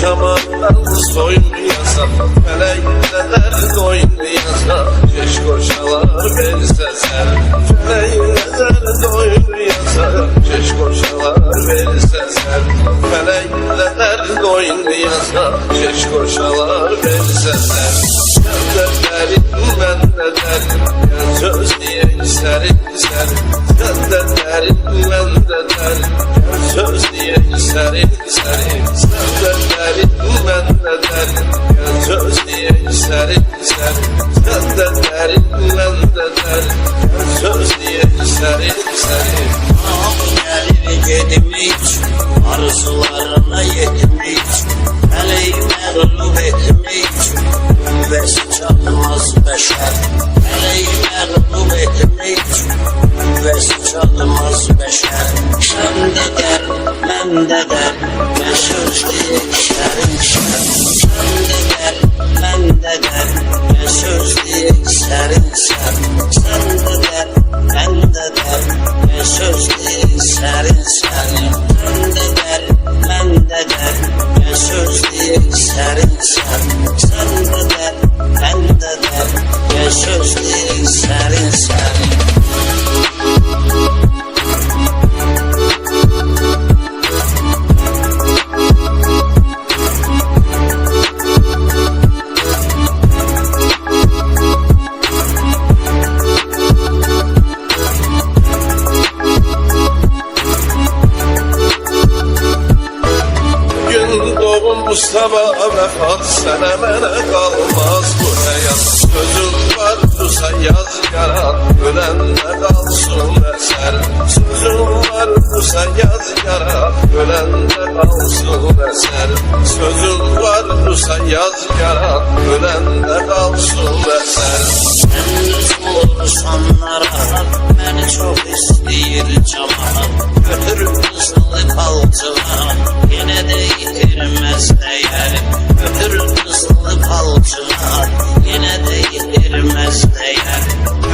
şamandan soyunmayasa, feleğinler doymayasa, keş koşalar verse sen. Feleğinler doymayasa, keş koşalar verse sen. Feleğinler doymayasa, keş koşalar verse sen. Sen de derin, ben de derin, gel söz diye isterim sen. Sen de derin, ben de derin, gel söz diye isterim seni. Sen de derin, ben de derin, gel söz diye isterim seni. Sen de derin, ben de derin, gel söz diye isterim seni. Gelip yedim hiç, arzularına yedim hiç. Meleğime ruh ettim hiç, üvesi çalmaz beşer. Meleğime ruh ettim hiç, üvesi çalmaz beşer. Sen de der, ben de der, ne söz diye isterim şer. Sen de der, ben de der, ne söz diye isterim şer. Sen de der, ben de der, ne söz diye isterim seni. Sen de der, ben de der, ne söz diye isterim seni. Sen de der, ben de der, ne söz diye isterim seni. Mustafa vefat sene mene kalmaz bu hayat. Sözün varsa yaz yaran, ölende kalsın eser. Sözün varsa yaz yaran, ölende kalsın eser. Sözün varsa yaz yaran, ölende kalsın eser. Sen sorsanlara, beni çok isteyir camaat. Götürüp kızılı palçığa, yine de yitirmez değer. Götürüp kızılı palçığa, yine de yitirmez değer.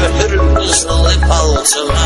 Götürüp kızılı palçığa,